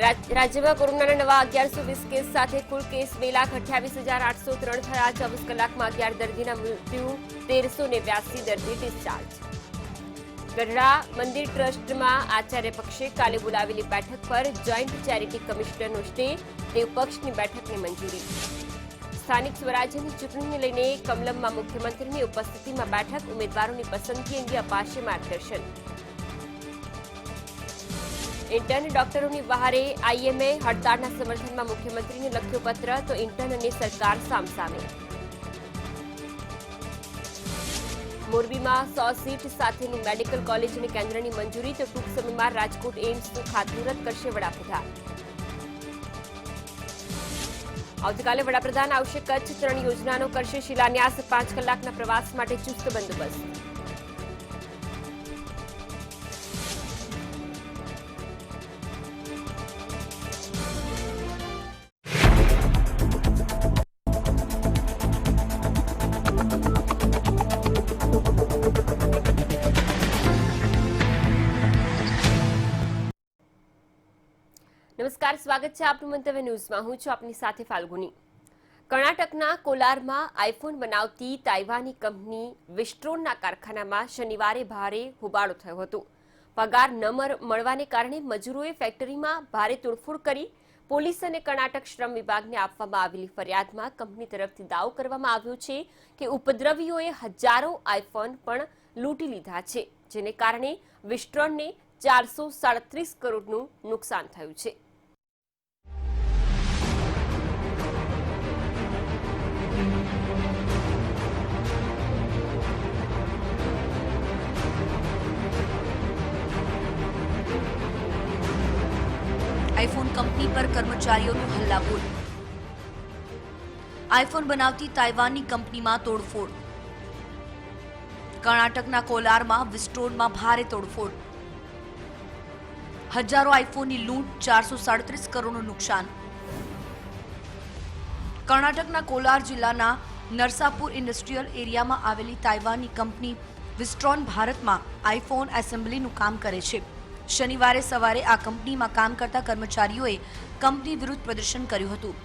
રાજ્યમાં કોરોનાના નવા 1120 કેસ સાથે કુલ કેસ 2,28,803 થયા. 24 કલાકમાં 11 દર્દીના મૃત્યુ, 1,382 દર્દી ડિસ્ચાર્જ. ગઢડા મંદિર ટ્રસ્ટમાં આચાર્ય પક્ષે કાલે બોલાવેલી બેઠક પર જોઈન્ટ ચેરિટી કમિશનરનો સ્ટે, દેવપક્ષની બેઠકની મંજૂરી. સ્થાનિક સ્વરાજ્યની ચૂંટણીને લઈને કમલમમાં મુખ્યમંત્રીની ઉપસ્થિતિમાં બેઠક, ઉમેદવારોની પસંદગી અંગે અપાશે માર્ગદર્શન. ઇન્ટર્ન ડોક્ટરોની વહારે આઈએમએ હડતાળના સમર્થનમાં મુખ્યમંત્રીને લખ્યો પત્ર, તો ઇન્ટર્ન અને સરકાર સામસામે. મોરબીમાં 100 સીટ સાથેની મેડિકલ કોલેજની કેન્દ્રની મંજૂરી, તો ટૂંક સમયમાં રાજકોટ એઇમ્સનું ખાતમુહૂર્ત કરશે વડાપ્રધાન. આવતીકાલે વડાપ્રધાન આવશે કચ્છ, 3 યોજનાનો કરશે શિલાન્યાસ. 5 કલાકના પ્રવાસ માટે ચુસ્ત બંદોબસ્ત. નમસ્કાર, સ્વાગત છે આપનું મંતવ્ય ન્યૂઝમાં. હું છું આપની સાથે ફાલ્ગુની. કર્ણાટકના કોલારમાં આઈફોન બનાવતી તાઇવાની કંપની વિસ્ટ્રોનના કારખાનામાં શનિવારે ભારે હોબાળો થયો હતો. પગાર ન મળવાને કારણે મજૂરોએ ફેક્ટરીમાં ભારે તોડફોડ કરી. પોલીસ અને કર્ણાટક શ્રમ વિભાગને આપવામાં આવેલી ફરિયાદમાં કંપની તરફથી દાવો કરવામાં આવ્યો છે કે ઉપદ્રવીઓએ હજારો આઈફોન પણ લૂંટી લીધા છે, જેને કારણે વિસ્ટ્રોનને 437 કરોડનું નુકસાન થયું છે. આઈફોન કંપની પર કર્મચારીઓનું હલ્લાબોલ. આઈફોન બનાવતી તાઇવાનની કંપનીમાં તોડફોડ. કર્ણાટકના કોલારમાં વિસ્ટ્રોનમાં ભારે તોડફોડ. હજારો આઈફોનની લૂંટ, 437 કરોડનું નુકસાન. કર્ણાટકના કોલાર જિલ્લાના નરસાપુર ઇન્ડસ્ટ્રીયલ એરિયામાં આવેલી તાઇવાનની કંપની વિસ્ટ્રોન ભારતમાં આઈફોન એસેમ્બલીનું કામ કરે છે. શનિવારે સવારે આ કંપનીમાં કામ કરતા કર્મચારીઓએ કંપની વિરુદ્ધ પ્રદર્શન કર્યું હતું.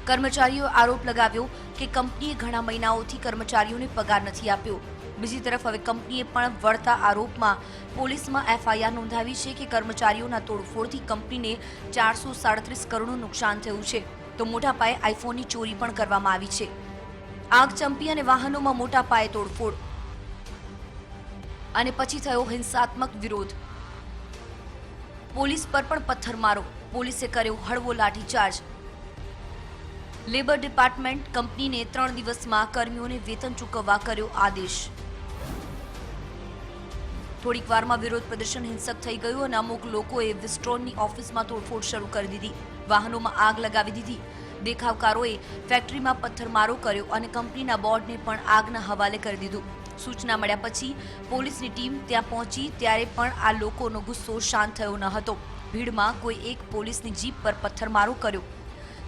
કર્મચારીઓએ આરોપ લગાવ્યો કે કંપનીએ ઘણા મહિનાઓથી કર્મચારીઓને પગાર નથી આપ્યો. બીજી તરફ હવે કંપનીએ પણ વળતા આરોપમાં પોલીસમાં એફઆઈઆર નોંધાવી છે કે કર્મચારીઓના તોડફોડથી કંપનીને 437 કરોડનું નુકસાન થયું છે, તો મોટા પાયે આઈફોનની ચોરી પણ કરવામાં આવી છે. આગ ચંપી અને વાહનોમાં મોટા પાયે તોડફોડ અને પછી થયો હિંસાત્મક વિરોધ. પોલીસ પર પણ પથ્થરમારો. પોલીસે કર્યો હળવો લાઠીચાર્જ. લેબર ડિપાર્ટમેન્ટ કંપનીને 3 દિવસમાં કર્મીઓને વેતન ચૂકવવા કર્યો આદેશ. થોડીક વારમાં વિરોધ પ્રદર્શન હિંસક થઈ ગયું અને અમુક લોકોએ વિસ્ટ્રોનની ઓફિસમાં તોડફોડ શરૂ કરી દીધી. વાહનોમાં આગ લગાવી દીધી. દેખાવકારોએ ફેક્ટરીમાં પથ્થરમારો કર્યો અને કંપનીના બોર્ડને પણ આગના હવાલે કરી દીધું. સૂચના મળ્યા પછી પોલીસની ટીમ ત્યાં પહોંચી ત્યારે પણ આ લોકોનો ગુસ્સો શાંત થયો ન હતો. ભીડમાં કોઈ એક પોલીસની જીપ પર પથ્થરમારો કર્યો.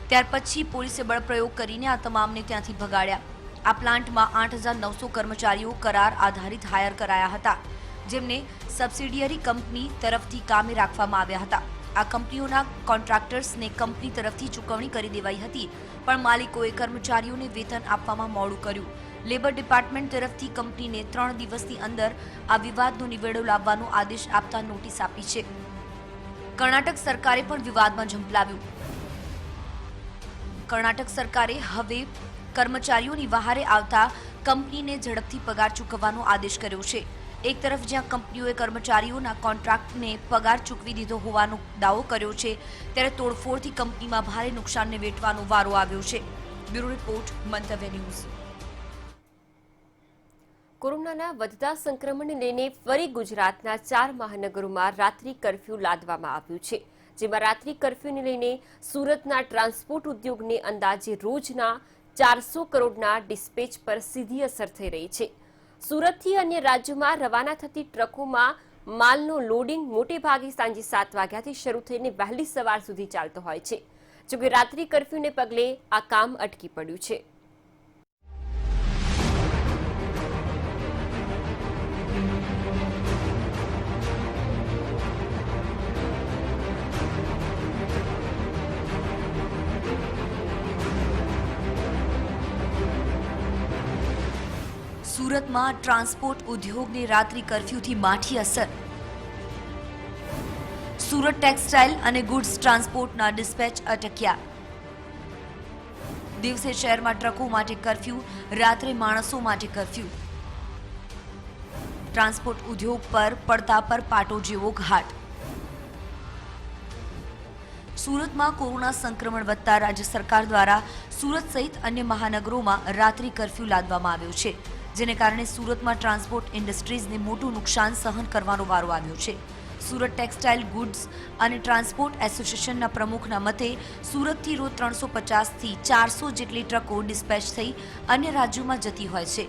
ત્યાર પછી પોલીસે બળપ્રયોગ કરીને આ તમામને ત્યાંથી ભગાડ્યા. આ પ્લાન્ટમાં 8,900 કર્મચારીઓ કરાર આધારિત હાયર કરાયા હતા, જેમને સબસિડિયરી કંપની તરફથી કામે રાખવામાં આવ્યા હતા. આ કંપનીઓના કોન્ટ્રાક્ટર્સને કંપની તરફથી ચૂકવણી કરી દેવાઈ હતી, પણ માલિકોએ કર્મચારીઓને વેતન આપવામાં મોડું કર્યું. લેબર ડિપાર્ટમેન્ટ તરફથી કંપનીને 3 દિવસની અંદર આ વિવાદનો નિવેડો લાવવાનો આદેશ આપતા નોટિસ આપી છે. કર્ણાટક સરકારે પણ વિવાદમાં ઝંપલાવ્યું. કર્ણાટક સરકારે હવે કર્મચારીઓની વહારે આવતા કંપનીને ઝડપથી પગાર ચૂકવવાનો આદેશ કર્યો છે. એક તરફ જ્યાં કંપનીઓએ કર્મચારીઓના કોન્ટ્રાક્ટને પગાર ચૂકવી દીધો હોવાનો દાવો કર્યો છે, ત્યારે તોડફોડથી કંપનીમાં ભારે નુકસાનને વેઠવાનો વારો આવ્યો છે. બ્યુરો રિપોર્ટ, મંતવ્ય ન્યૂઝ. કોરોનાના વધતા સંક્રમણને લઈને ફરી ગુજરાતના 4 મહાનગરોમાં રાત્રિ કર્ફ્યુ લાદવામાં આવ્યું છે, જેમાં રાત્રિ કર્ફ્યુને લઈને સુરતના ટ્રાન્સપોર્ટ ઉદ્યોગને અંદાજે રોજના 400 કરોડના ડિસ્પેચ પર સીધી અસર થઈ રહી છે. સુરતથી અન્ય રાજ્યોમાં રવાના થતી ટ્રકોમાં માલનો લોડિંગ મોટે ભાગે સાંજે 7 વાગ્યાથી શરૂ થઈને વહેલી સવાર સુધી ચાલતો હોય છે. જોકે રાત્રિ કર્ફ્યુને પગલે આ કામ અટકી પડ્યું છે. સુરતમાં ટ્રાન્સપોર્ટ ઉદ્યોગને રાત્રિ કર્ફ્યુથી માઠી અસર. સુરત ટેક્સટાઇલ અને ગુડ્સ ટ્રાન્સપોર્ટના ડિસ્પેચ અટક્યા. દિવસે શહેરમાં ટ્રકો માટે કર્ફ્યુ, રાત્રે માણસો માટે કર્ફ્યુ. ટ્રાન્સપોર્ટ ઉદ્યોગ પર પડતા પર પાટો જેવો ઘાટ. સુરતમાં કોરોના સંક્રમણ વધતા રાજ્ય સરકાર દ્વારા સુરત સહિત અન્ય મહાનગરોમાં રાત્રિ કર્ફ્યુ લાદવામાં આવ્યો છે, જેને કારણે સુરતમાં ટ્રાન્સપોર્ટ ઇન્ડસ્ટ્રીઝને મોટું નુકસાન સહન કરવાનો વારો આવ્યો છે. સુરત ટેક્સટાઇલ ગુડ્સ અને ટ્રાન્સપોર્ટ એસોસિએશનના પ્રમુખના મતે સુરતથી રોજ 350થી 400 જેટલી ટ્રકો ડિસ્પેચ થઈ અન્ય રાજ્યોમાં જતી હોય છે.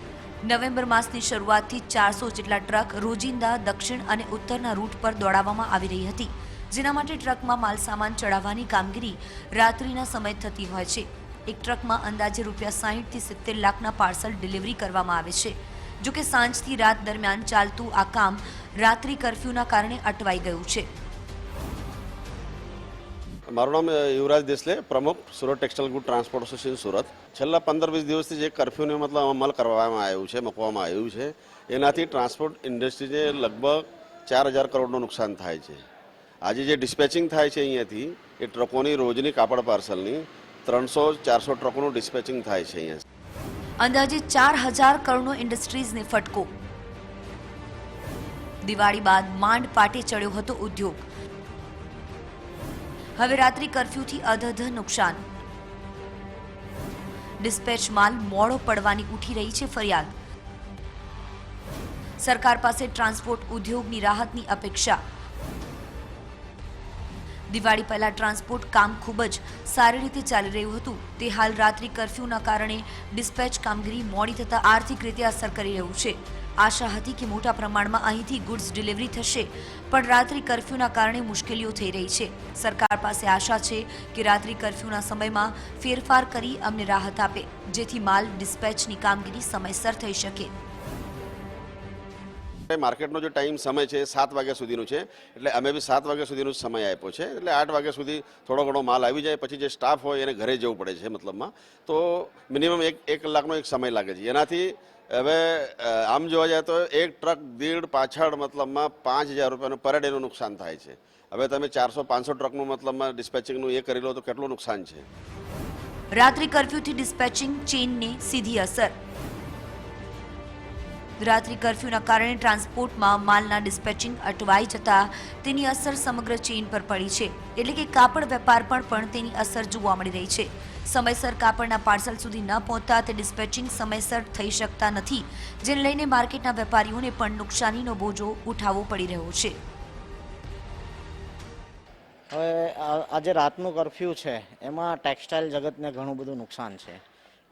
નવેમ્બર માસની શરૂઆતથી 400 જેટલા ટ્રક રોજિંદા દક્ષિણ અને ઉત્તરના રૂટ પર દોડાવવામાં આવી રહી હતી, જેના માટે ટ્રકમાં માલસામાન ચડાવવાની કામગીરી રાત્રિના સમયે થતી હોય છે. એક ટ્રકમાં અંદાજે ₹60 થી 70 લાખના પાર્સલ ડિલિવરી કરવામાં આવે છે. જો કે સાંજથી રાત દરમિયાન ચાલતું આ કામ રાત્રિ કર્ફ્યુના કારણે અટવાઈ ગયું છે. મારું નામ યુવરાજ દેસલે, પ્રમુખ Surat textile good transport association Surat. છેલ્લા 15-20 દિવસથી જે કર્ફ્યુને અમલ કરવામાં આવ્યું છે, મૂકવામાં આવ્યું છે, એનાથી ટ્રાન્સપોર્ટ ઇન્ડસ્ટ્રીને લગભગ 4,000 કરોડનું નુકસાન થાય છે. આજે જે ડિસ્પેચિંગ થાય છે અહીંયાથી એ ટ્રકોની રોજની કાપડ પાર્સલની 300-400 ટ્રકોનું ડિસ્પેચિંગ થાય છે અહીંયા. અંદાજે 4,000 કરોડનો ઇન્ડસ્ટ્રીઝને ફટકો. દિવાળી બાદ માંડ પાટે ચડ્યો હતો ઉદ્યોગ. હવે રાત્રિ કર્ફ્યુથી અધધ નુકસાન. ડિસ્પેચ માલ મોડો પડવાની ઉઠી રહી છે ફરિયાદ. સરકાર પાસે ટ્રાન્સપોર્ટ ઉદ્યોગની રાહતની અપેક્ષા. દિવાળી પહેલા ટ્રાન્સપોર્ટ કામ ખૂબ જ સારી રીતે ચાલી રહ્યું હતું, તે હાલ રાત્રિ કર્ફ્યુના કારણે ડિસ્પેચ કામગીરી મોડી થતાં આર્થિક રીતે અસર કરી રહ્યું છે. આશા હતી કે મોટા પ્રમાણમાં અહીંથી ગુડ્સ ડિલિવરી થશે, પણ રાત્રિ કર્ફ્યુના કારણે મુશ્કેલીઓ થઈ રહી છે. સરકાર પાસે આશા છે કે રાત્રિ કર્ફ્યુના સમયમાં ફેરફાર કરી અમને રાહત આપે, જેથી માલ ડિસ્પેચની કામગીરી સમયસર થઈ શકે. માર્કેટનો જે ટાઈમ સમય છે 7 વાગ્યા સુધીનું છે, એટલે અમે બી 7 વાગ્યા સુધીનો સમય આપ્યો છે. એટલે 8 વાગ્યા સુધી થોડો ઘણો માલ આવી જાય, પછી જે સ્ટાફ હોય એને ઘરે જવું પડે છે મતલબમાં, તો મિનિમમ એક કલાકનો એક સમય લાગે છે. એનાથી હવે આમ જોવા જાય તો એક ટ્રક દીડ પાછળ મતલબમાં ₹5,000 પર ડેનું નુકસાન થાય છે. હવે તમે 400-500 ટ્રકનું મતલબમાં ડિસ્પેચિંગનું એ કરી લો તો કેટલું નુકસાન છે. રાત્રિ કર્ફ્યુથી ડિસ્પેચિંગ ચેઇનને સીધી અસર. રાત્રિ કર્ફ્યુના કારણે ટ્રાન્સપોર્ટમાં માલના ડિસ્પેચિંગ અટવાઈ જતા તેની અસર સમગ્ર ચેઇન પર પડી છે, એટલે કે કાપડ વેપાર પર પણ તેની અસર જોવા મળી રહી છે. સમયસર કાપડના પાર્સલ સુધી ન પહોંચતા તે ડિસ્પેચિંગ સમયસર થઈ શકતા નથી, જેને લઈને માર્કેટના વેપારીઓને પણ નુકસાનીનો બોજો ઉઠાવવો પડી રહ્યો છે. હવે આજે રાતનું કર્ફ્યુ છે, એમાં ટેક્સટાઇલ જગતને ઘણું બધું નુકસાન છે.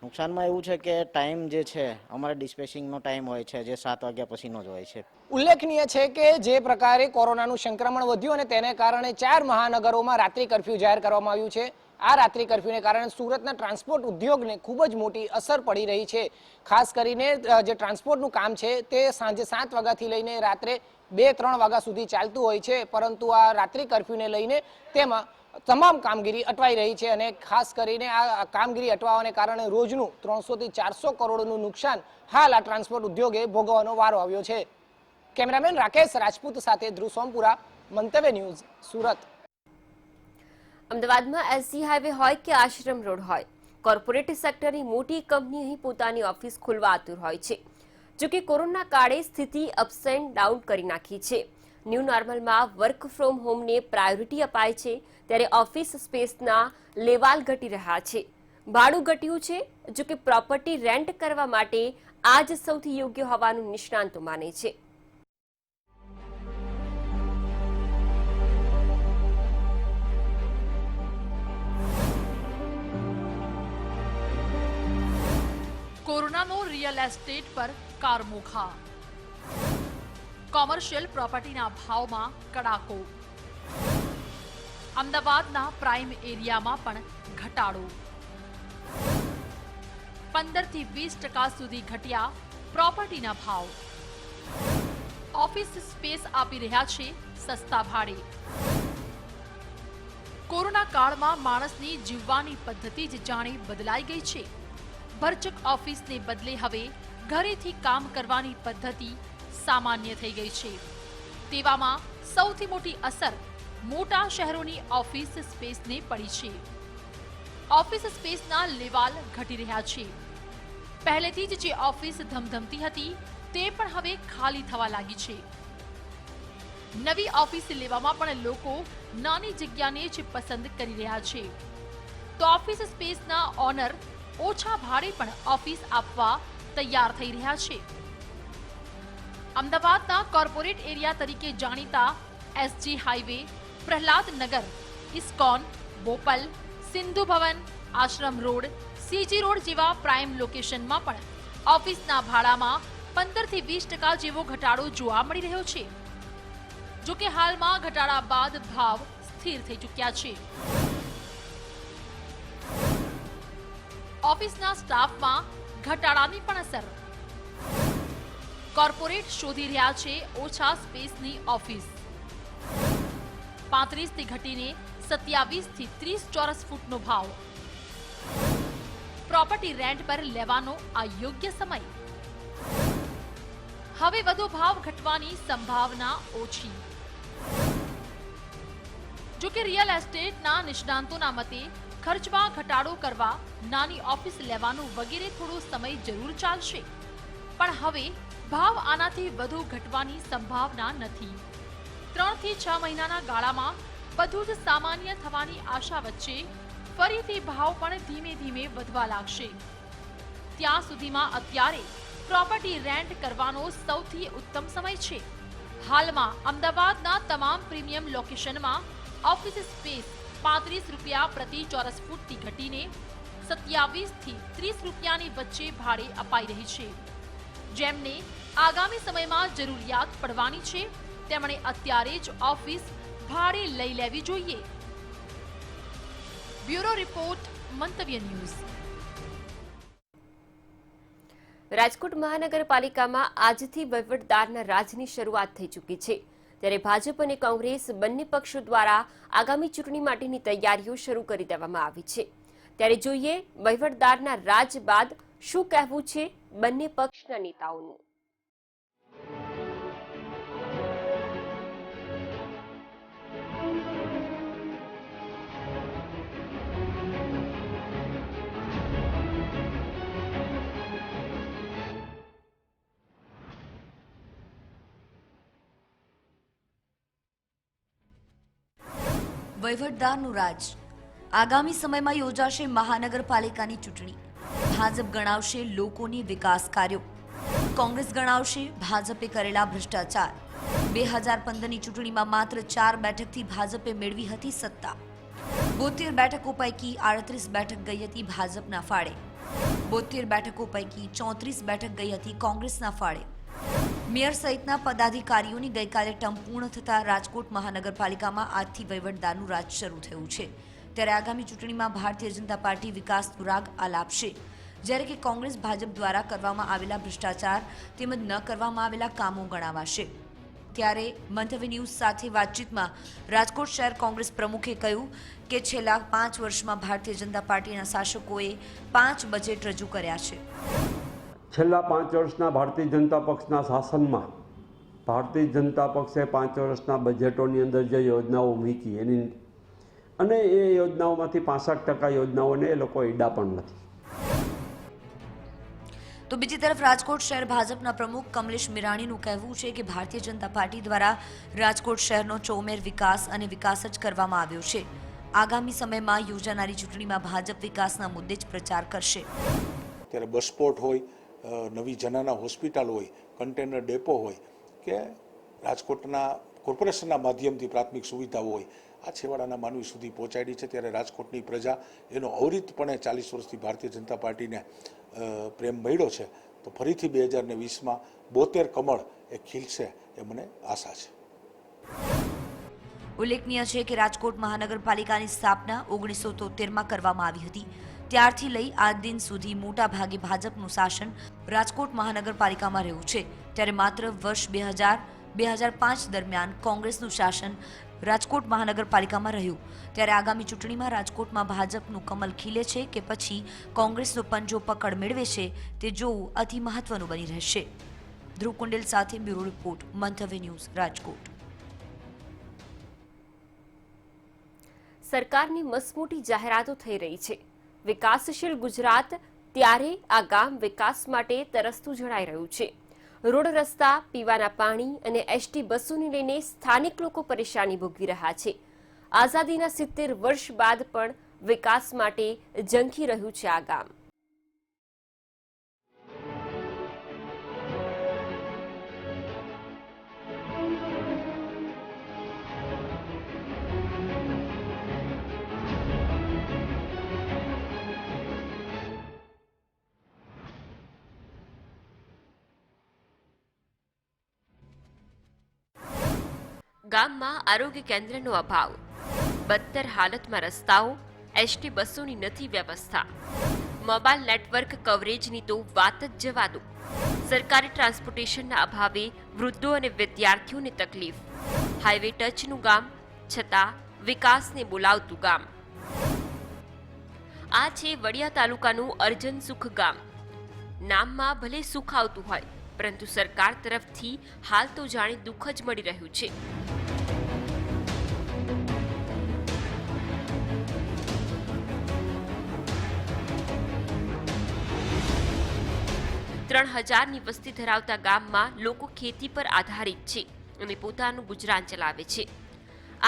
નુકસાનમાં એવું છે કે ટાઈમ જે છે અમારે ડિસ્પેચિંગનો ટાઈમ હોય છે જે 7 વાગ્યા પછીનો જ હોય છે. ઉલ્લેખનીય છે કે જે પ્રકારે કોરોનાનું સંક્રમણ વધ્યું અને તેને કારણે 4 મહાનગરોમાં રાત્રિ કર્ફ્યુ જાહેર કરવામાં આવ્યું છે. આ રાત્રિ કર્ફ્યુને કારણે સુરતના ટ્રાન્સપોર્ટ ઉદ્યોગને ખૂબ જ મોટી અસર પડી રહી છે. ખાસ કરીને જે ટ્રાન્સપોર્ટનું કામ છે તે સાંજે 7 વાગ્યાથી લઈને રાત્રે 2-3 વાગ્યા સુધી ચાલતું હોય છે, પરંતુ આ રાત્રિ કર્ફ્યુને લઈને તેમાં તમામ કામગીરી અટવાઈ રહી છે અને ખાસ કરીને આ કામગીરી અટવાવાને કારણે રોજનું 300 થી 400 કરોડનું નુકસાન હાલ આ ટ્રાન્સપોર્ટ ઉદ્યોગે ભોગવવાનો વારો આવ્યો છે. કેમેરામેન રાકેશ રાજપૂત સાથે ધ્રુવ સોમપુરા, મંતવ્ય ન્યૂઝ, સુરત. અમદાવાદમાં એસજી હાઈવે હોય કે આશ્રમ રોડ હોય, કોર્પોરેટ સેક્ટરની મોટી કંપની અહીં પોતાની ઓફિસ ખોલવા આતુર હોય છે. જોકે કોરોના કાળે સ્થિતિ અપ્સ એન્ડ ડાઉન કરી નાખી છે. ન્યૂ નોર્મલમાં વર્ક ફ્રોમ હોમને પ્રાયોરિટી અપાય છે, ત્યારે ઓફિસ સ્પેસના લેવાલ ઘટી રહ્યા છે, ભાડું ઘટ્યું છે. જોકે પ્રોપર્ટી રેન્ટ કરવા માટે આ જ સૌથી યોગ્ય હોવાનું નિષ્ણાંતો માને છે. કોરોનાનો રિયલ એસ્ટેટ પર કારમોખા. કોમર્શિયલ પ્રોપર્ટીના ભાવમાં કડાકો. અમદાવાદના પ્રાઇમ એરિયામાં પણ ઘટાડો. 15 થી 20% સુધી ઘટ્યા પ્રોપર્ટીના ભાવ. ઓફિસ સ્પેસ આપી રહ્યા છે સસ્તા ભાડે. કોરોના કાળમાં માણસની જીવવાની પદ્ધતિ જ જાણે બદલાઈ ગઈ છે. ભરચક ઓફિસને બદલે હવે ઘરેથી કામ કરવાની પદ્ધતિ સામાન્ય થઈ ગઈ છે. તેવામાં સૌથી મોટી અસર મોટા શહેરોની ઓફિસ સ્પેસને પડી છે. ઓફિસ સ્પેસના લેવાલ ઘટી રહ્યા છે. પહેલેથી જ જે ઓફિસ ધમધમતી હતી તે પણ હવે ખાલી થવા લાગી છે. નવી ઓફિસ લેવામાં પણ લોકો નાની જગ્યાને જ પસંદ કરી રહ્યા છે. તો ઓફિસ સ્પેસના ઓનર ઓછા ભાડે પણ ઓફિસ આપવા તૈયાર થઈ રહ્યા છે. અમદાવાદના કોર્પોરેટ એરિયા તરીકે જાણીતા SG highway, Prahladnagar, ISKCON, Bopal, Sindhu Bhavan, Ashram road, CG road જેવા પ્રાઇમ લોકેશનમાં પણ ઓફિસના ભાડામાં 15 થી 20% જેવો ઘટાડો જોવા મળી રહ્યો છે. જો કે હાલમાં ઘટાડા બાદ ભાવ સ્થિર થઈ ચૂક્યા છે. ઓફિસના સ્ટાફમાં ઘટાડાની પણ અસર. કોર્પોરેટ શોધી રહ્યા છે ઓછા સ્પેસની ઓફિસ. 35 થી ઘટીને 27 થી 30 ચોરસ ફૂટનો ભાવ. પ્રોપર્ટી રેન્ટ પર લેવાનો આ યોગ્ય સમય. હવે વધુ ભાવ ઘટવાની સંભાવના ઓછી. જો કે રિયલ એસ્ટેટના નિષ્ણાંતોના મતે ખર્ચમાં ઘટાડો કરવા નાની ઓફિસ લેવાનું વગેરે થોડો સમય જરૂર ચાલશે, પણ હવે ભાવ આનાથી વધુ ઘટવાની સંભાવના નથી. 3 થી 6 મહિનાના ગાળામાં બધું જ સામાન્ય થવાની આશા વચ્ચે ફરીથી ભાવ પણ ધીમે ધીમે વધવા લાગશે. ત્યાં સુધીમાં અત્યારે પ્રોપર્ટી રેન્ટ કરવાનો સૌથી ઉત્તમ સમય છે. હાલમાં અમદાવાદના તમામ પ્રીમિયમ લોકેશનમાં ઓફિસ સ્પેસ 35 રૂપિયા પ્રતિ ચોરસ ફૂટથી ઘટીને 27 થી 30 રૂપિયાની વચ્ચે ભાડે અપાઈ રહી છે. જેમને આગામી સમયમાં જરૂરિયાત પડવાની છે તેમણે અત્યારે જ ઓફિસ ભાડે લઈ લેવી જોઈએ. બ્યુરો રિપોર્ટ, મંતવ્ય ન્યૂઝ. રાજકોટ મહાનગરપાલિકામાં આજથી વહીવટદારના રાજની શરૂઆત થઈ ચૂકી છે. ત્યારે ભાજપ અને કોંગ્રેસ બંને પક્ષો દ્વારા આગામી ચૂંટણી માટેની તૈયારીઓ શરૂ કરી દેવામાં આવી છે. ત્યારે જોઈએ વહીવટદારના રાજ બાદ શું કહેવું છે બંને પક્ષના નેતાઓનું. વહીવટદારનું રાજ. આગામી સમયમાં યોજાશે મહાનગરપાલિકાની ચૂંટણી. ભાજપ ગણાવશે લોકોની વિકાસ કાર્યો. કોંગ્રેસ ગણાવશે ભાજપે કરેલા ભ્રષ્ટાચાર. 2015ની ચૂંટણીમાં માત્ર 4 બેઠકથી ભાજપે મેળવી હતી સત્તા. 72 બેઠકો પૈકી 38 બેઠક ગઈ હતી ભાજપના ફાળે. 72 બેઠકો પૈકી 34 બેઠક ગઈ હતી કોંગ્રેસના ફાળે. મેયર સહિતના પદાધિકારીઓની ગઈકાલે ટર્મ પૂર્ણ થતા રાજકોટ મહાનગરપાલિકામાં આજથી વહીવટદારનું રાજ શરૂ થયું છે. ત્યારે આગામી ચૂંટણીમાં ભારતીય જનતા પાર્ટી વિકાસનો રાગ આલાપશે, જ્યારે કે કોંગ્રેસ ભાજપ દ્વારા કરવામાં આવેલા ભ્રષ્ટાચાર તેમજ ન કરવામાં આવેલા કામો ગણાવાશે. ત્યારે મંતવ્ય ન્યૂઝ સાથે વાતચીતમાં રાજકોટ શહેર કોંગ્રેસ પ્રમુખે કહ્યું કે છેલ્લા 5 વર્ષમાં ભારતીય જનતા પાર્ટીના શાસકોએ 5 બજેટ રજૂ કર્યા છે. છેલ્લા 5 વર્ષના ભારતીય જનતા પક્ષના શાસનમાં ભારતીય જનતા પક્ષે 5 વર્ષના બજેટોની અંદર જે યોજનાઓ મૂકી એની અને એ યોજનાઓમાંથી 65% યોજનાઓને એ લોકો ઈડા પણ નથી. તો બીજી તરફ રાજકોટ શહેર ભાજપના પ્રમુખ કમલેશ મીરાણીનું કહેવું છે કે ભારતીય જનતા પાર્ટી દ્વારા રાજકોટ શહેરનો ચોમેર વિકાસ અને વિકાસ જ કરવામાં આવ્યો છે. આગામી સમયમાં યોજાનારી ચૂંટણીમાં ભાજપ વિકાસના મુદ્દે જ પ્રચાર કરશે. ત્યારે બસ સ્પોટ હોય, નવી જનાના હોસ્પિટલ હોય, કન્ટેનર ડેપો હોય કે રાજકોટના કોર્પોરેશનના માધ્યમથી પ્રાથમિક સુવિધાઓ હોય, આ છેવાડાના માનવી સુધી પહોંચાડી છે. ત્યારે રાજકોટની પ્રજા એનો અવિરતપણે 40 વર્ષથી ભારતીય જનતા પાર્ટીને પ્રેમ મળ્યો છે. તો ફરીથી 2020માં 72 કમળ એ ખીલશે એ મને આશા છે. ઉલ્લેખનીય છે કે રાજકોટ મહાનગરપાલિકાની સ્થાપના 1973માં કરવામાં આવી હતી. ત્યારથી લઈ આજ દિન સુધી મોટા ભાગે ભાજપનું શાસન રાજકોટ મહાનગરપાલિકામાં રહ્યું છે. ત્યારે માત્ર વર્ષ 2000-2005 દરમિયાન કોંગ્રેસનું શાસન રાજકોટ મહાનગરપાલિકામાં રહ્યું. ત્યારે આગામી ચૂંટણીમાં રાજકોટમાં ભાજપનું કમલ ખીલે છે કે પછી કોંગ્રેસનો પંજો પકડ મેળવે છે તે જોવું અતિ મહત્વનું બની રહેશે. ધ્રુવ કુંડેલ સાથે બ્યુરો રિપોર્ટ, મંતવ્ય ન્યૂઝ, રાજકોટ. સરકારની મસમોટી જાહેરાતો થઈ રહી છે. વિકાસશીલ ગુજરાત, ત્યારે આ ગામ વિકાસ માટે તરસતું જણાઈ રહ્યું છે. રોડ, રસ્તા, પીવાના પાણી અને એસટી બસોને લઈને સ્થાનિક લોકો પરેશાની ભોગવી રહ્યા છે. આઝાદીના 70 વર્ષ બાદ પણ વિકાસ માટે ઝંખી રહ્યું છે આ ગામ. ગામમાં આરોગ્ય કેન્દ્રનો અભાવ, બદતર હાલતમાં રસ્તાઓ, એસટી બસોની નથી વ્યવસ્થા, મોબાઈલ નેટવર્ક કવરેજની તો વાત જ જવા દો. સરકારી ટ્રાન્સપોર્ટેશનના અભાવે વૃદ્ધો અને વિદ્યાર્થીઓને તકલીફ. હાઈવે ટચનું ગામ, છતાં વિકાસને બોલાવતું ગામ. આ છે વડિયા તાલુકાનું અર્જન સુખ ગામ. નામમાં ભલે સુખ આવતું હોય, પરંતુ સરકાર તરફથી હાલ તો જાણે દુઃખ જ મળી રહ્યું છે. ત્રણ 3000ની વસ્તી ધરાવતા ગામમાં લોકો ખેતી પર આધારિત છે અને પોતાનું ગુજરાન ચલાવે છે.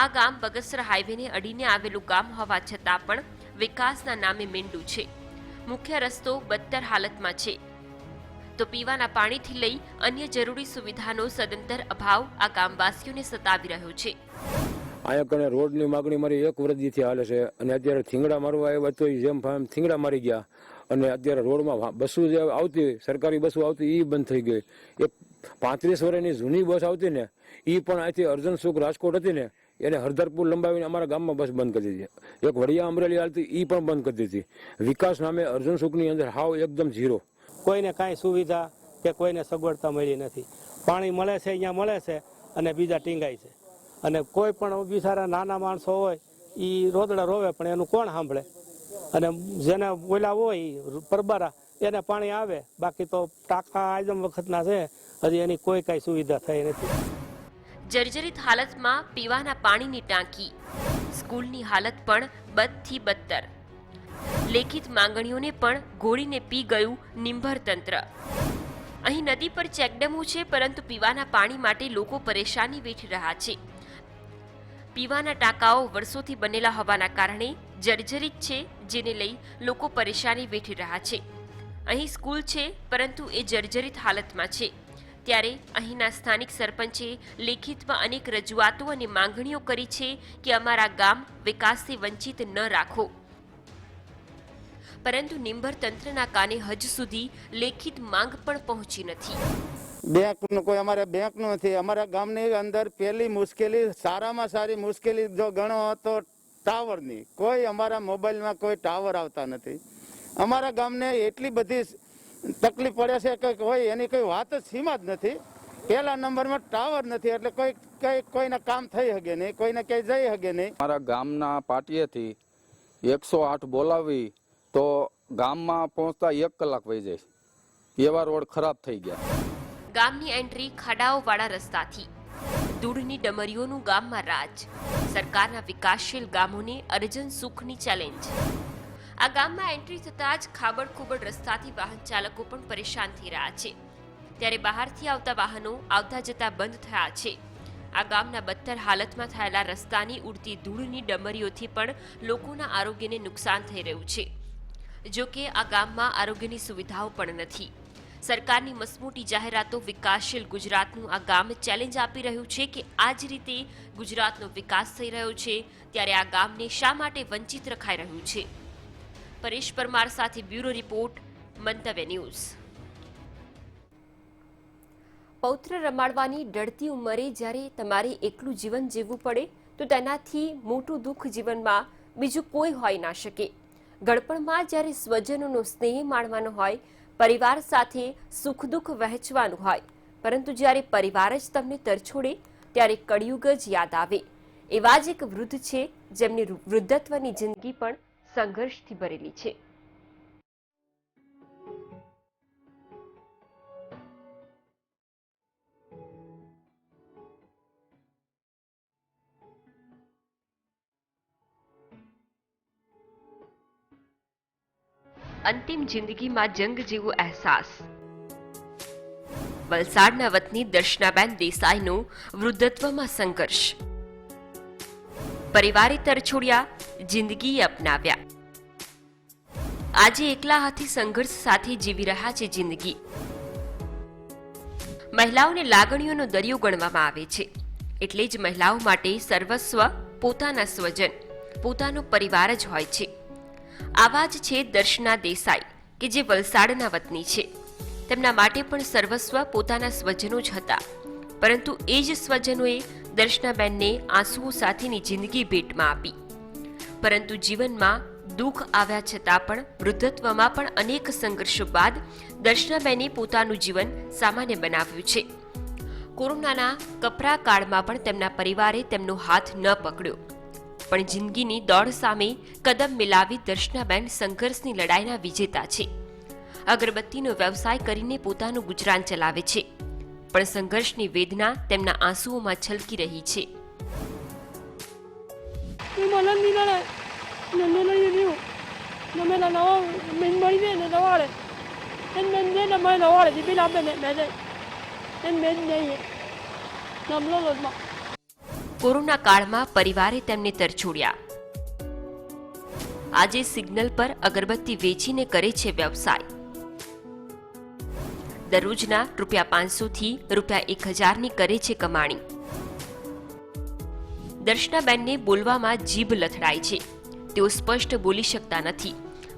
આ ગામ બગસરા હાઈવેને અડીને આવેલું ગામ હોવા છતાં પણ વિકાસના નામે મીંડું છે. મુખ્ય રસ્તો બદતર હાલતમાં છે, તો પીવાના પાણીથી લઈ અન્ય જરૂરી સુવિધાનો સદંતર અભાવ આ ગામવાસીઓને સતાવી રહ્યો છે. અહીંયા કણે રોડની માગણી મારી 1 વર્ષથી હાલે છે અને અત્યારે થીંગડા મારવા આવ્યા તો જેમ ફામ થીંગડા મારી ગયા અને અત્યારે રોડમાં બસો જે આવતી સરકારી બસો આવતી એ બંધ થઈ ગઈ. એક 35 વર્ષની જૂની બસ આવતી ને એ પણ અહીંથી અર્જન સુખ રાજકોટ હતી ને એને હરધરપુર લંબાવીને અમારા ગામમાં બસ બંધ કરી દીધી. એક વડિયા અમરેલી હાલતી એ પણ બંધ કરી દીધી. વિકાસ નામે અર્જન સુખની અંદર હાવ એકદમ ઝીરો. કોઈને કાંઈ સુવિધા કે કોઈને સગવડતા મળી નથી. પાણી મળે છે અહીંયા મળે છે અને બીજા ટીંગાય છે અને કોઈ પણ બિચારા નાના માણસો હોય એ રોદડા રોવે પણ એનું કોણ સાંભળે. અને જેને બોલા હોય પરબારા એને પાણી આવે, બાકી તો ટાંકા આદમ વખતના છે, હજી એની કોઈ કાંઈ સુવિધા થઈ નથી. જર્જરિત હાલતમાં પીવાના પાણીની ટાંકી, સ્કૂલની હાલત પણ બદથી બદતર. લેખિત માંગણીઓને પણ ઘોડીને પી ગયું નિંભર તંત્ર. અહીં નદી પર ચેકડેમો છે, પરંતુ પીવાના પાણી માટે લોકો પરેશાની વેઠી રહ્યા છે. પીવાના ટાંકાઓ વર્ષોથી બનેલા હોવાના કારણે જર્જરિત છે, જેને લઈ લોકો પરેશાની વેઠી રહ્યા છે. અહીં સ્કૂલ છે, પરંતુ એ જર્જરિત હાલતમાં છે. ત્યારે અહીંના સ્થાનિક સરપંચે લેખિતમાં અનેક રજૂઆતો અને માંગણીઓ કરી છે કે અમારા ગામ વિકાસથી વંચિત ન રાખો, પરંતુ નિંભર તંત્રના કાને હજુ સુધી લેખિત માંગ પણ પહોંચી નથી. બેંકનું કોઈ અમારે બેંકનું નથી. અમારા ગામની અંદર પહેલી મુશ્કેલી, સારામાં સારી મુશ્કેલી જો ગણો તો ટાવરની. કોઈ અમારા મોબાઈલમાં કોઈ ટાવર આવતા નથી. અમારા ગામને એટલી બધી તકલીફ પડે છે કે કોઈ એની કોઈ વાત જ સીમા જ નથી. પહેલા નંબરમાં ટાવર નથી એટલે કોઈના કામ થઈ શકે નહીં, કોઈને ક્યાંય જઈ શકે નહીં. અમારા ગામના પાટીએથી 108 બોલાવી તો ગામમાં પહોંચતા 1 કલાક વહી જાય. એવા રોડ ખરાબ થઈ ગયા. ગામની એન્ટ્રી ખાડાઓવાળા રસ્તાથી, ધૂળની ડમરીઓનું ગામમાં રાજ. સરકારના વિકાસશીલ ગામોને અર્જન સુખની ચેલેન્જ. આ ગામમાં એન્ટ્રી થતાં જ ખાબડ રસ્તાથી વાહન ચાલકો પણ પરેશાન થઈ રહ્યા છે. ત્યારે બહારથી આવતા વાહનો આવતા જતા બંધ થયા છે. આ ગામના બદતર હાલતમાં થયેલા રસ્તાની ઉડતી ધૂળની ડમરીઓથી પણ લોકોના આરોગ્યને નુકસાન થઈ રહ્યું છે. જો કે આ ગામમાં આરોગ્યની સુવિધાઓ પણ નથી. સરકારની મસમોટી જાહેરાતો વિકાસશીલ ગુજરાતનું આ ગામ ચેલેન્જ આપી રહ્યું છે કે આ જ રીતે ગુજરાતનો વિકાસ થઈ રહ્યો છે, ત્યારે આ ગામને શા માટે વંચિત રખાઈ રહ્યું છે. પરેશ પરમાર સાથે બ્યુરો રિપોર્ટ, મંતવ્ય ન્યૂઝ. પૌત્ર રમાડવાની ડળતી ઉંમરે જ્યારે તમારે એકલું જીવન જીવવું પડે તો તેનાથી મોટું દુઃખ જીવનમાં બીજું કોઈ હોઈ ના શકે. ગળપણમાં જ્યારે સ્વજનોનો સ્નેહ માણવાનો હોય, પરિવાર સાથે સુખ દુઃખ વહેંચવાનું હોય, પરંતુ જ્યારે પરિવાર જ તમને તરછોડે ત્યારે કળિયુગ જ યાદ આવે. એવા જ એક વૃદ્ધ છે જેમની વૃદ્ધત્વની જિંદગી પણ સંઘર્ષથી ભરેલી છે. અંતિમ જિંદગીમાં જંગ જેવો અહેસાસ. વલસાડના વતની દર્શનાબેન દેસાઈનો વૃદ્ધત્વમાં સંઘર્ષ. પરિવારે તરછોડ્યા, જિંદગી અપનાવ્યા. આજે એકલા હાથી સંઘર્ષ સાથે જીવી રહ્યા છે જિંદગી. મહિલાઓને લાગણીઓનો દરિયો ગણવામાં આવે છે, એટલે જ મહિલાઓ માટે સર્વસ્વ પોતાના સ્વજન, પોતાનો પરિવાર જ હોય છે. આવા જ છે દર્શના દેસાઈ કે જે વલસાડના વતની છે. તેમના માટે પણ સર્વસ્વ પોતાના સ્વજનો જ હતા, પરંતુ એ જ સ્વજનોએ દર્શનાબેનને આંસુઓ સાથેની જિંદગી ભેટમાં આપી. પરંતુ જીવનમાં દુઃખ આવ્યા છતાં પણ વૃદ્ધત્વમાં પણ અનેક સંઘર્ષો બાદ દર્શનાબેને પોતાનું જીવન સામાન્ય બનાવ્યું છે. કોરોનાના કપરા કાળમાં પણ તેમના પરિવારે તેમનો હાથ ન પકડ્યો, પણ જિંદગીની દોડ સામે કદમ મિલાવી દર્શનાબેન સંઘર્ષની લડાઈના વિજેતા છે. અગરબત્તીનો વ્યવસાય કરીને પોતાનું ગુજરાન ચલાવે છે, પણ સંઘર્ષની વેદના તેમના આંસુઓમાં છલકી રહી છે. કોરોના કાળમાં પરિવારે તેમને તરછોડ્યા. આજે સિગ્નલ પર અગરબત્તી વેચીને કરે છે વ્યવસાય. દરરોજના ₹500 થી ₹1000ની કરે છે કમાણી. દર્શનાબેનને બોલવામાં જીભ લથડાય છે. તેઓ સ્પષ્ટ બોલી શકતા નથી,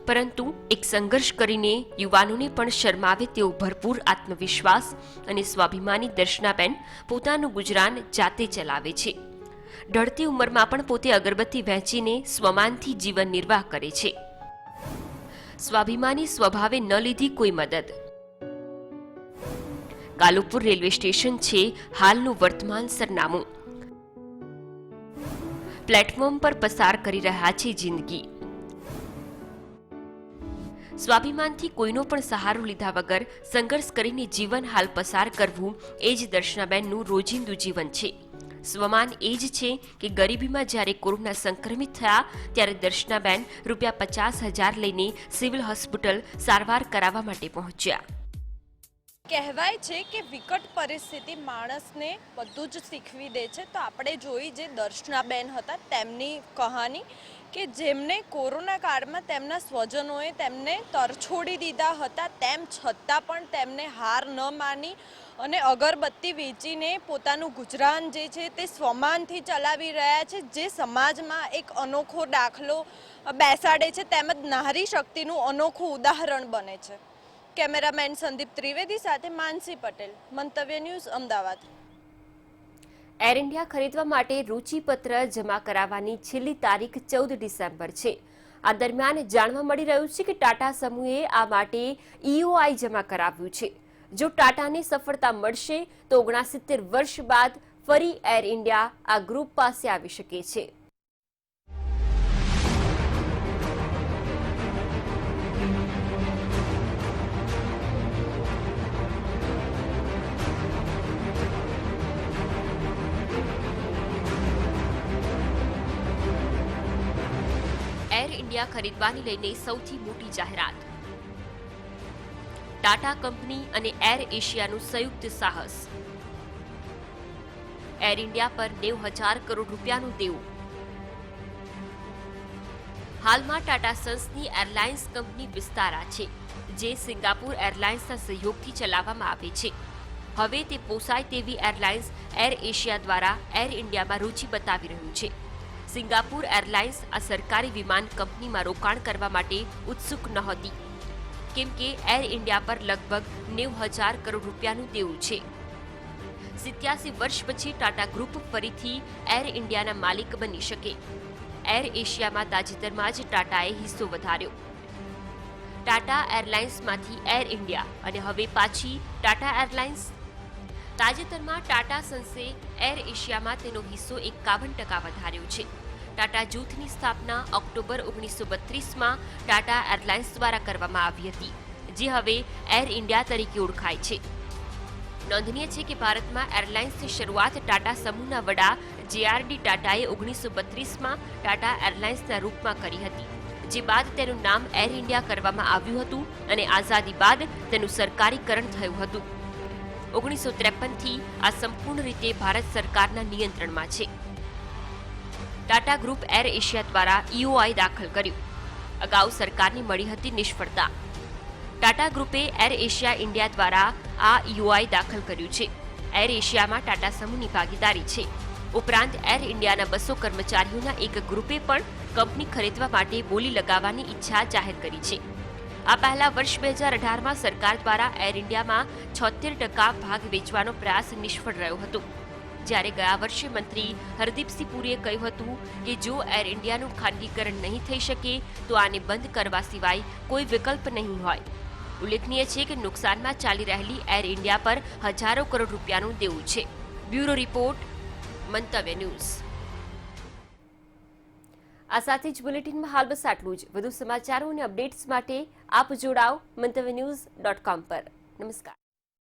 પરંતુ એક સંઘર્ષ કરીને યુવાનોને પણ શરમાવે તેવો ભરપૂર આત્મવિશ્વાસ અને સ્વાભિમાની દર્શનાબેન પોતાનું ગુજરાન જાતે ચલાવે છે. ઢળતી ઉંમરમાં પણ પોતે અગરબત્તી વહેંચીને સ્વમાનથી જીવન નિર્વાહ કરે છે. સ્વાભિમાની સ્વભાવે ન લીધી કોઈ મદદ. કાલુપુર રેલવે સ્ટેશન છે હાલનું વર્તમાન સરનામું. પ્લેટફોર્મ પર પસાર કરી રહ્યા છે જિંદગી. સ્વાભિમાનથી કોઈનો પણ સહારો લીધા વગર સંઘર્ષ કરીને જીવન હાલ પસાર કરવું એ જ દર્શનાબેનનું રોજિંદુ જીવન છે. સ્વમાન એ જ છે કે ગરીબીમાં જ્યારે કોરોના સંક્રમિત થયા ત્યારે દર્શનાબેન ₹50,000 લઈને સિવિલ હોસ્પિટલ સારવાર કરાવવા માટે પહોંચ્યા. કહેવાય છે કે વિકટ પરિસ્થિતિ માણસને બધું જ શીખવી દે છે. તો આપણે જોઈ જે દર્શનાબેન હતા તેમની કહાની કે જેમને કોરોના કાળમાં તેમના સ્વજનોએ તેમને તરછોડી દીધા હતા, તેમ છતાં પણ તેમને હાર ન માની અને અગરબત્તી વેચીને પોતાનું ગુજરાન જે છે તે સ્વમાનથી ચલાવી રહ્યા છે, જે સમાજમાં એક અનોખો દાખલો બેસાડે છે, તેમજ નારી શક્તિનું અનોખું ઉદાહરણ બને છે. કેમેરામેન સંદીપ ત્રિવેદી સાથે માનસી પટેલ, મંતવ્ય ન્યૂઝ, અમદાવાદ. એર ઇન્ડિયા ખરીદવા માટે રૂચિપત્ર જમા કરાવવાની છેલ્લી તારીખ 14 ડિસેમ્બર છે. આ દરમિયાન જાણવા મળી રહ્યું છે કે ટાટા સમૂહે આ માટે EOI જમા કરાવ્યું છે. જો ટાટાને સફળતા મળશે તો 69 વર્ષ બાદ ફરી એર ઇન્ડિયા આ ગ્રુપ પાસે આવી શકે છે. એર ઇન્ડિયા ખરીદવાને લઈને સૌથી મોટી જાહેરાત. ટાટા કંપની અને એર એશિયાનું સંયુક્ત સાહસ. એર ઇન્ડિયા પર 90,000 કરોડ રૂપિયાનું દેવું. હાલમાં ટાટા સન્સની એરલાઇન્સ કંપની વિસ્તારા છે, જે સિંગાપુર એરલાઇન્સના સહયોગથી ચલાવવામાં આવે છે. હવે તે પોસાય તેવી એરલાઇન્સ એર એશિયા દ્વારા એર ઇન્ડિયામાં રુચિ બતાવી રહ્યું છે. સિંગાપુર એરલાઇન્સ આ સરકારી વિમાન કંપનીમાં રોકાણ કરવા માટે ઉત્સુક નહોતી, કેમ કે એર ઇન્ડિયા પર લગભગ 90,000 કરોડ રૂપિયાનું દેવું છે. 87 વર્ષ પછી ટાટા ગ્રુપ ફરીથી એર ઇન્ડિયાના માલિક બની શકે. એર એશિયામાં તાજેતરમાં જ ટાટાએ હિસ્સો વધાર્યો. ટાટા એરલાઇન્સમાંથી એર ઇન્ડિયા અને હવે પાછી ટાટા એરલાઇન્સ. તાજેતરમાં ટાટા સન્સે એર એશિયામાં તેનો હિસ્સો 51% વધાર્યો છે. ટાટા જૂથની સ્થાપના ઓક્ટોબર 1932માં ટાટા એરલાઇન્સ દ્વારા કરવામાં આવી હતી, જે હવે એર ઇન્ડિયા તરીકે ઓળખાય છે. નોંધનીય છે કે ભારતમાં એરલાઇન્સની શરૂઆત ટાટા સમૂહના વડા JRD ટાટાએ 1932માં ટાટા એરલાઇન્સના રૂપમાં કરી હતી, જે બાદ તેનું નામ એર ઇન્ડિયા કરવામાં આવ્યું હતું અને આઝાદી બાદ તેનું સરકારીકરણ થયું હતું. 1953થી આ સંપૂર્ણ રીતે ભારત સરકારના નિયંત્રણમાં છે. ટાટા ગ્રુપ એર એશિયા દ્વારા EOI દાખલ કર્યું. અગાઉ સરકારની મળી હતી નિષ્ફળતા. ટાટા ગ્રુપે એર એશિયા ઇન્ડિયા દ્વારા આ EOI દાખલ કર્યું છે. એર એશિયામાં ટાટા સમૂહની ભાગીદારી છે. ઉપરાંત એર ઇન્ડિયાના 200 કર્મચારીઓના એક ગ્રુપે પણ કંપની ખરીદવા માટે બોલી લગાવવાની ઈચ્છા જાહેર કરી છે. આ પહેલા વર્ષ 2018માં સરકાર દ્વારા એર ઇન્ડિયામાં 76% ભાગ વેચવાનો પ્રયાસ નિષ્ફળ રહ્યો હતો, જ્યારે ગયા વર્ષે મંત્રી હરદીપસિંહ પુરીએ કહ્યું હતું કે જો એર ઇન્ડિયાનું ખાનગીકરણ નહીં થઈ શકે તો આને બંધ કરવા સિવાય કોઈ વિકલ્પ નહીં હોય. ઉલ્લેખનીય છે કે નુકસાનમાં ચાલી રહેલી એર ઇન્ડિયા પર હજારો કરોડ રૂપિયાનું દેવું છે. બ્યુરો રિપોર્ટ, મંતવ્ય ન્યૂઝ. આ સાથે જ બુલેટિનમાં હાલ બસ આટલું જ. વધુ સમાચારો અને અપડેટ્સ માટે આપ જોડાઓ મંતવ્યન્યૂઝ.com પર. નમસ્કાર.